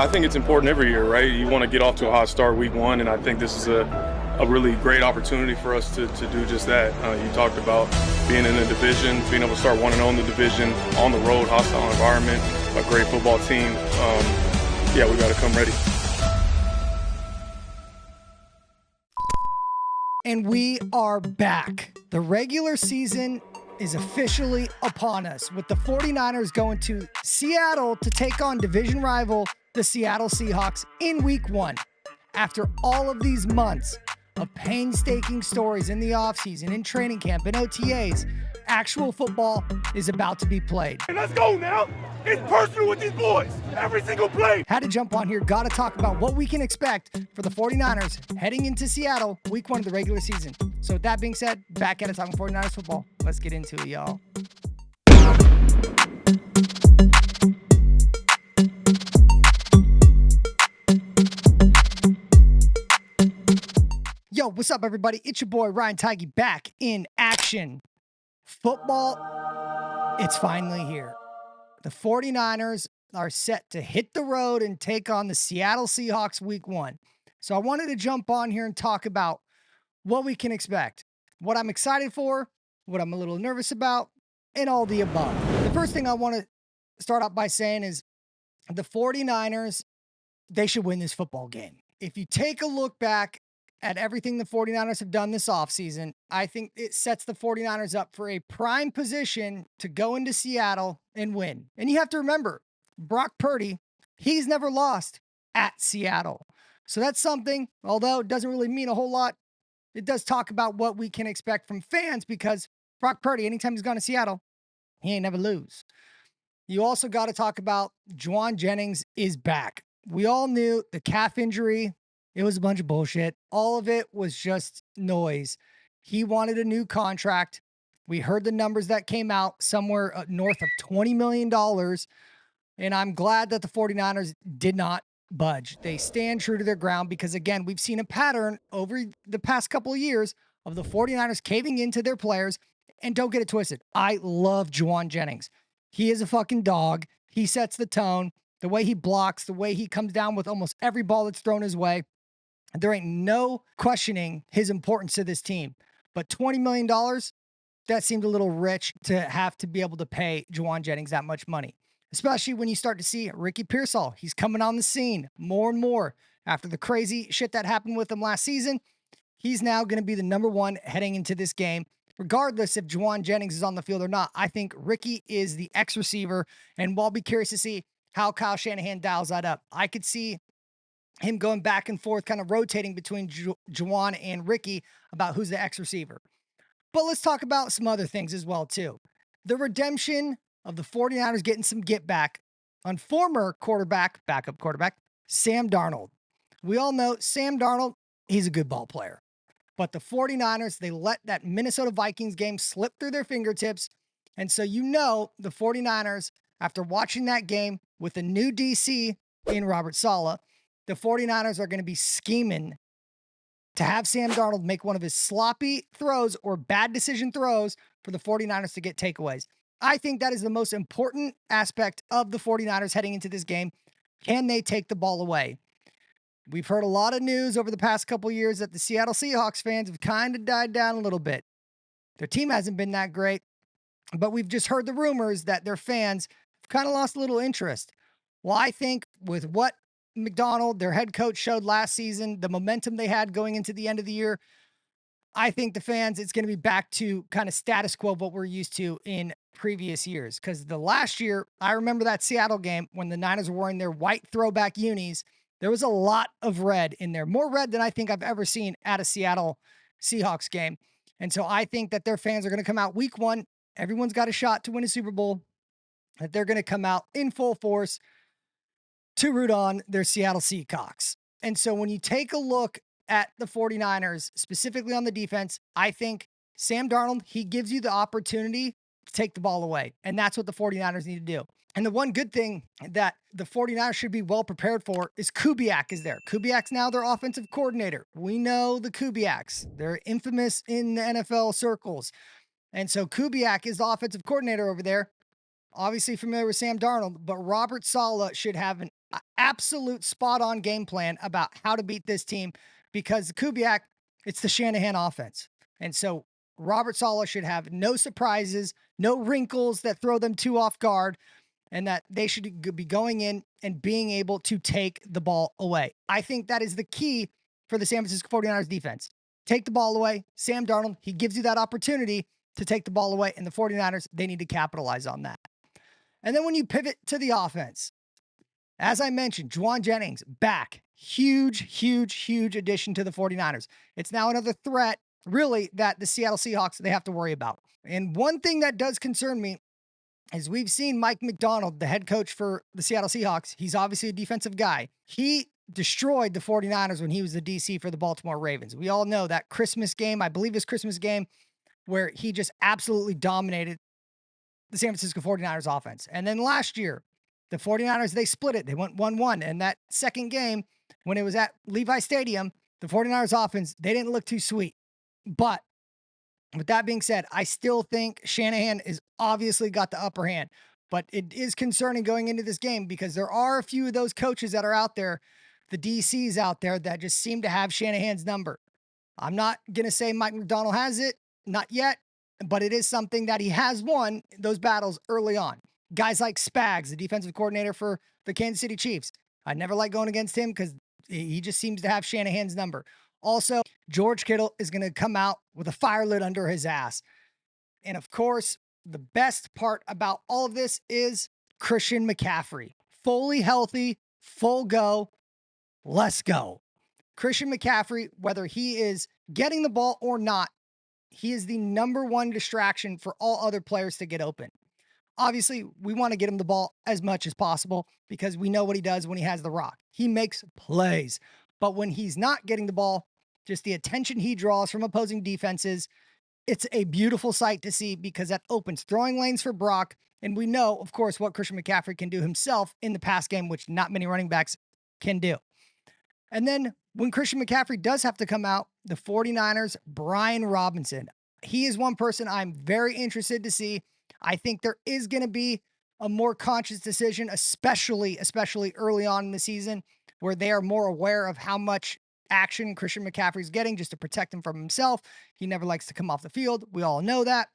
I think it's important every year, right? You want to get off to a hot start week one, and I think this is a really great opportunity for us to do just that. You talked about being in a division, being able to start 1-0 in the division, on the road, hostile environment, a great football team. Yeah, we got to come ready. And we are back. The regular season is officially upon us, with the 49ers going to Seattle to take on division rival, the Seattle Seahawks, in week one. After all of these months of painstaking stories in the offseason, in training camp, in OTAs, actual football is about to be played. And let's go now. It's personal with these boys. Every single play. Had to jump on here. Got to talk about what we can expect for the 49ers heading into Seattle week one of the regular season. So with that being said, back at it talking 49ers football. Let's get into it, y'all. Yo, what's up, everybody? It's your boy, Ryan Tigey, back in action. Football, it's finally here. The 49ers are set to hit the road and take on the Seattle Seahawks week one. So I wanted to jump on here and talk about what we can expect, what I'm excited for, what I'm a little nervous about, and all the above. The first thing I want to start out by saying is the 49ers, they should win this football game. If you take a look back at everything the 49ers have done this offseason, I think it sets the 49ers up for a prime position to go into Seattle and win. And you have to remember, Brock Purdy, he's never lost at Seattle. So that's something, although it doesn't really mean a whole lot, it does talk about what we can expect from fans, because Brock Purdy, anytime he's gone to Seattle, he ain't never lose. You also got to talk about Jauan Jennings is back. We all knew the calf injury, it was a bunch of bullshit. All of it was just noise. He wanted a new contract. We heard the numbers that came out, somewhere north of $20 million. And I'm glad that the 49ers did not budge. They stand true to their ground because, again, we've seen a pattern over the past couple of years of the 49ers caving into their players. And don't get it twisted, I love Jauan Jennings. He is a fucking dog. He sets the tone. The way he blocks, the way he comes down with almost every ball that's thrown his way. There ain't no questioning his importance to this team. But $20 million, that seemed a little rich to have to be able to pay Jauan Jennings that much money. Especially when you start to see Ricky Pearsall. He's coming on the scene more and more. After the crazy shit that happened with him last season, he's now going to be the number one heading into this game. Regardless if Jauan Jennings is on the field or not, I think Ricky is the X receiver. And we'll be curious to see how Kyle Shanahan dials that up. I could see him going back and forth, kind of rotating between Jauan and Ricky about who's the X receiver. But let's talk about some other things as well, too. The redemption of the 49ers getting some get back on former backup quarterback, Sam Darnold. We all know Sam Darnold, he's a good ball player. But the 49ers, they let that Minnesota Vikings game slip through their fingertips. And so you know the 49ers, after watching that game with a new DC in Robert Saleh, the 49ers are going to be scheming to have Sam Darnold make one of his sloppy throws or bad decision throws for the 49ers to get takeaways. I think that is the most important aspect of the 49ers heading into this game. Can they take the ball away? We've heard a lot of news over the past couple of years that the Seattle Seahawks fans have kind of died down a little bit. Their team hasn't been that great, but we've just heard the rumors that their fans have kind of lost a little interest. Well, I think with what McDonald, their head coach, showed last season, the momentum they had going into the end of the year, I think the fans, it's going to be back to kind of status quo of what we're used to in previous years. Because the last year, I remember that Seattle game when the Niners were wearing their white throwback unis. There was a lot of red in there, more red than I think I've ever seen at a Seattle Seahawks game. And so I think that their fans are going to come out week one. Everyone's got a shot to win a Super Bowl. That they're going to come out in full force to root on their Seattle Seahawks. And so when you take a look at the 49ers, specifically on the defense, I think Sam Darnold, he gives you the opportunity to take the ball away. And that's what the 49ers need to do. And the one good thing that the 49ers should be well prepared for is Kubiak is there. Kubiak's now their offensive coordinator. We know the Kubiaks. They're infamous in the NFL circles. And so Kubiak is the offensive coordinator over there. obviously familiar with Sam Darnold, but Robert Saleh should have an absolute spot-on game plan about how to beat this team because Kubiak, it's the Shanahan offense. And so Robert Saleh should have no surprises, no wrinkles that throw them too off guard, and that they should be going in and being able to take the ball away. I think that is the key for the San Francisco 49ers defense. Take the ball away. Sam Darnold, he gives you that opportunity to take the ball away, and the 49ers, they need to capitalize on that. And then when you pivot to the offense, as I mentioned, Juwan Jennings back. Huge addition to the 49ers. It's now another threat, really, that the Seattle Seahawks, they have to worry about. And one thing that does concern me is we've seen Mike Macdonald, the head coach for the Seattle Seahawks. He's obviously a defensive guy. He destroyed the 49ers when he was the DC for the Baltimore Ravens. We all know that Christmas game, I believe his Christmas game, where he just absolutely dominated the San Francisco 49ers offense. And then last year, the 49ers, they split it. They went 1-1. And that second game, when it was at Levi Stadium, the 49ers offense, they didn't look too sweet. But with that being said, I still think Shanahan is obviously got the upper hand. But it is concerning going into this game because there are a few of those coaches that are out there, the DCs out there, that just seem to have Shanahan's number. I'm not going to say Mike Macdonald has it, not yet, but it is something that he has won those battles early on. Guys like Spags, the defensive coordinator for the Kansas City Chiefs. I never like going against him because he just seems to have Shanahan's number. Also, George Kittle is going to come out with a fire lit under his ass. And of course, the best part about all of this is Christian McCaffrey. Fully healthy, full go. Let's go. Christian McCaffrey, whether he is getting the ball or not, he is the number one distraction for all other players to get open. Obviously, we want to get him the ball as much as possible because we know what he does when he has the rock. He makes plays. But when he's not getting the ball, just the attention he draws from opposing defenses, it's a beautiful sight to see because that opens throwing lanes for Brock. And we know, of course, what Christian McCaffrey can do himself in the pass game, which not many running backs can do. And then when Christian McCaffrey does have to come out, the 49ers, Brian Robinson. He is one person I'm very interested to see. I think there is going to be a more conscious decision, especially early on in the season, where they are more aware of how much action Christian McCaffrey is getting just to protect him from himself. He never likes to come off the field. We all know that.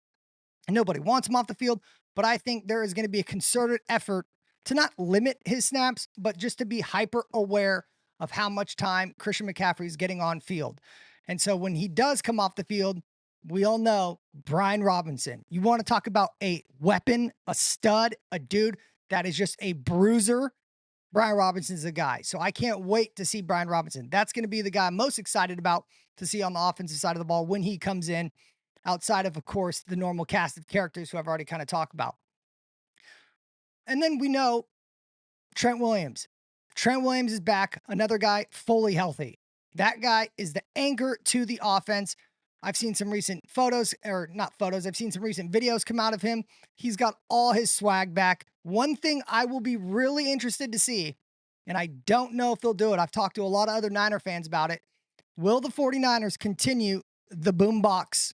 And nobody wants him off the field. But I think there is going to be a concerted effort to not limit his snaps, but just to be hyper aware of how much time Christian McCaffrey is getting on field. And so when he does come off the field, we all know Brian Robinson. You want to talk about a weapon, a stud, a dude that is just a bruiser. Brian Robinson's the guy. So I can't wait to see Brian Robinson. That's going to be the guy I'm most excited about to see on the offensive side of the ball when he comes in, outside of course, the normal cast of characters who I've already kind of talked about. And then we know Trent Williams. Trent Williams is back. Another guy fully healthy. That guy is the anchor to the offense. I've seen some recent photos, or not photos, I've seen some recent videos come out of him. He's got all his swag back. One thing I will be really interested to see, and I don't know if they'll do it, I've talked to a lot of other Niner fans about it. Will the 49ers continue the boombox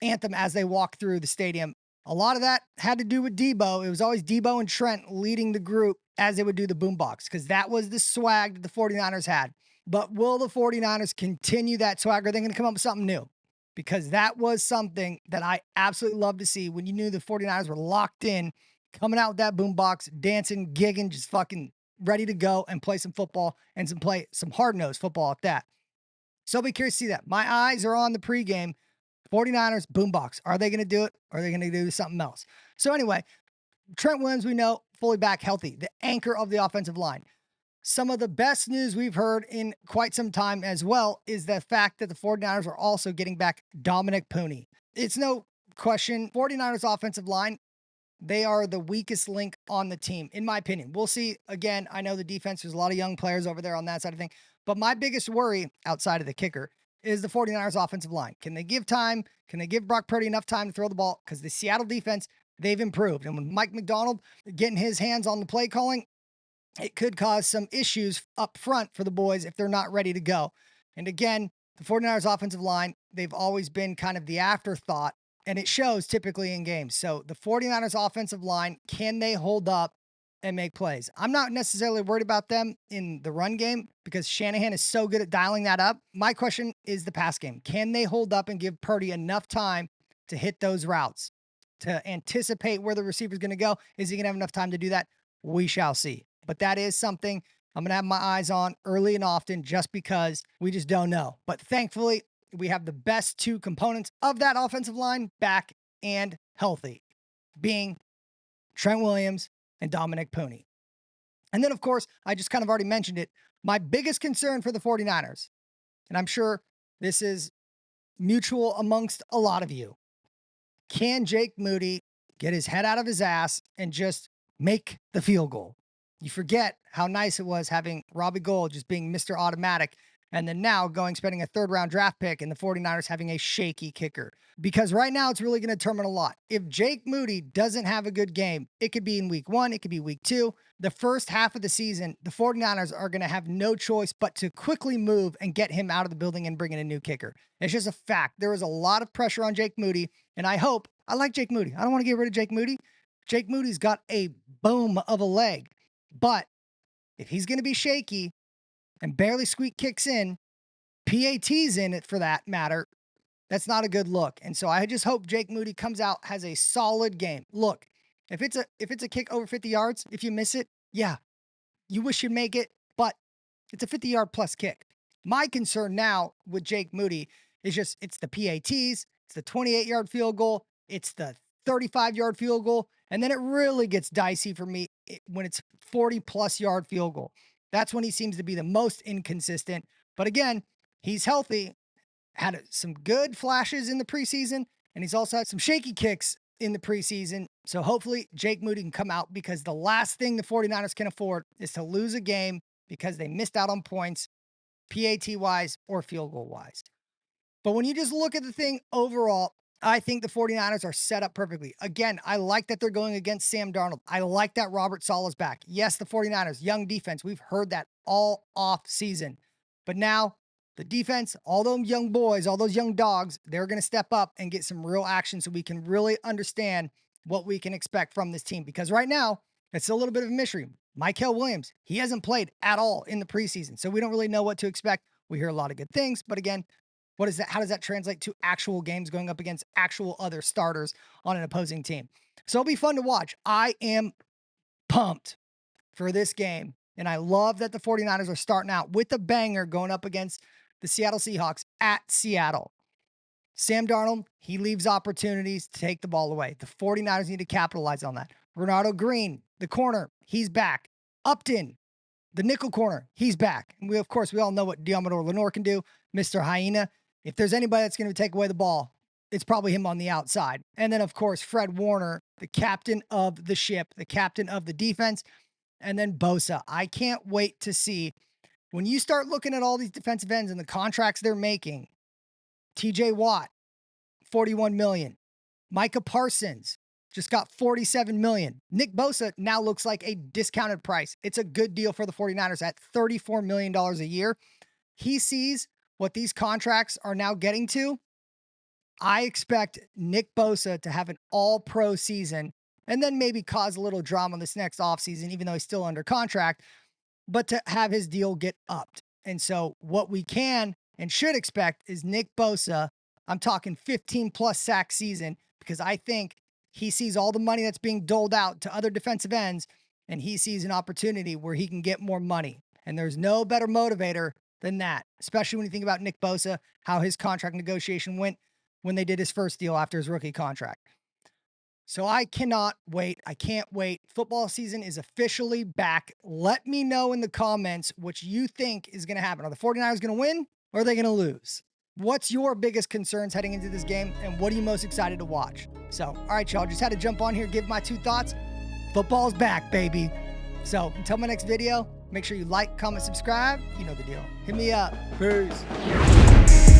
anthem as they walk through the stadium? A lot of that had to do with Debo. It was always Debo and Trent leading the group as they would do the boombox, because that was the swag that the 49ers had. But will the 49ers continue that swag, or are they going to come up with something new? Because that was something that I absolutely love to see when you knew the 49ers were locked in, coming out with that boombox, dancing, gigging, just fucking ready to go and play some football and play some hard-nosed football at that. So I'll be curious to see that. My eyes are on the pregame 49ers boombox. Are they going to do it? Or are they going to do something else? So anyway, Trent Williams, we know, fully back, healthy, the anchor of the offensive line. Some of the best news we've heard in quite some time as well is the fact that the 49ers are also getting back Dominic Pooney. It's no question, 49ers offensive line, they are the weakest link on the team, in my opinion. We'll see. Again, I know the defense, there's a lot of young players over there on that side of things, but my biggest worry outside of the kicker is the 49ers offensive line. Can they give time? Can they give Brock Purdy enough time to throw the ball? Because the Seattle defense, they've improved. And with Mike Macdonald getting his hands on the play calling, it could cause some issues up front for the boys if they're not ready to go. And again, the 49ers offensive line, they've always been kind of the afterthought and it shows typically in games. So the 49ers offensive line, can they hold up and make plays? I'm not necessarily worried about them in the run game because Shanahan is so good at dialing that up. My question is the pass game. Can they hold up and give Purdy enough time to hit those routes, to anticipate where the receiver is going to go? Is he going to have enough time to do that? We shall see. But that is something I'm going to have my eyes on early and often just because we just don't know. But thankfully, we have the best two components of that offensive line back and healthy, being Trent Williams and Dominic Pooney. And then, of course, I just kind of already mentioned it. My biggest concern for the 49ers, and I'm sure this is mutual amongst a lot of you, can Jake Moody get his head out of his ass and just make the field goal? You forget how nice it was having Robbie Gould just being Mr. Automatic, and then now spending a third-round draft pick and the 49ers having a shaky kicker. Because right now it's really going to determine a lot. If Jake Moody doesn't have a good game, it could be in week 1, it could be week 2. The first half of the season, the 49ers are going to have no choice but to quickly move and get him out of the building and bring in a new kicker. It's just a fact. There is a lot of pressure on Jake Moody, and I like Jake Moody. I don't want to get rid of Jake Moody. Jake Moody's got a boom of a leg. But if he's going to be shaky and barely squeak kicks in, PAT's in it for that matter, that's not a good look. And so I just hope Jake Moody comes out, has a solid game. Look, if it's a kick over 50 yards, if you miss it, yeah, you wish you'd make it, but it's a 50-yard plus kick. My concern now with Jake Moody is just it's the PATs, it's the 28-yard field goal, it's the 35-yard field goal, and then it really gets dicey for me when it's 40-plus yard field goal. That's when he seems to be the most inconsistent. But again, he's healthy, had some good flashes in the preseason, and he's also had some shaky kicks in the preseason. So hopefully Jake Moody can come out, because the last thing the 49ers can afford is to lose a game because they missed out on points, PAT-wise or field goal-wise. But when you just look at the thing overall, I think the 49ers are set up perfectly. Again, I like that they're going against Sam Darnold. I like that Robert Saleh's back. Yes, the 49ers, young defense. We've heard that all off season. But now the defense, all those young boys, all those young dogs, they're going to step up and get some real action so we can really understand what we can expect from this team. Because right now, it's a little bit of a mystery. Mykel Williams, he hasn't played at all in the preseason, so we don't really know what to expect. We hear a lot of good things, but again, what is that? How does that translate to actual games going up against actual other starters on an opposing team? So it'll be fun to watch. I am pumped for this game, and I love that the 49ers are starting out with a banger going up against the Seattle Seahawks at Seattle. Sam Darnold, he leaves opportunities to take the ball away. The 49ers need to capitalize on that. Renardo Green, the corner, he's back. Upton, the nickel corner, he's back. And we all know what Diamador Lenore can do, Mr. Hyena. If there's anybody that's going to take away the ball, it's probably him on the outside. And then, of course, Fred Warner, the captain of the ship, the captain of the defense. And then Bosa. I can't wait to see when you start looking at all these defensive ends and the contracts they're making. TJ Watt, $41 million. Micah Parsons just got $47 million. Nick Bosa now looks like a discounted price. It's a good deal for the 49ers at $34 million a year. He sees what these contracts are now getting to. I expect Nick Bosa to have an all-pro season and then maybe cause a little drama this next offseason, even though he's still under contract, but to have his deal get upped. And so what we can and should expect is Nick Bosa, I'm talking 15-plus sack season, because I think he sees all the money that's being doled out to other defensive ends, and he sees an opportunity where he can get more money. And there's no better motivator than that, especially when you think about Nick Bosa, how his contract negotiation went when they did his first deal after his rookie contract. So I cannot wait. I can't wait. Football season is officially back. Let me know in the comments what you think is going to happen. Are the 49ers going to win or are they going to lose? What's your biggest concerns heading into this game, and what are you most excited to watch? So, all right, y'all, just had to jump on here, give my 2 thoughts. Football's back, baby. So until my next video, make sure you like, comment, subscribe. You know the deal. Hit me up. Peace.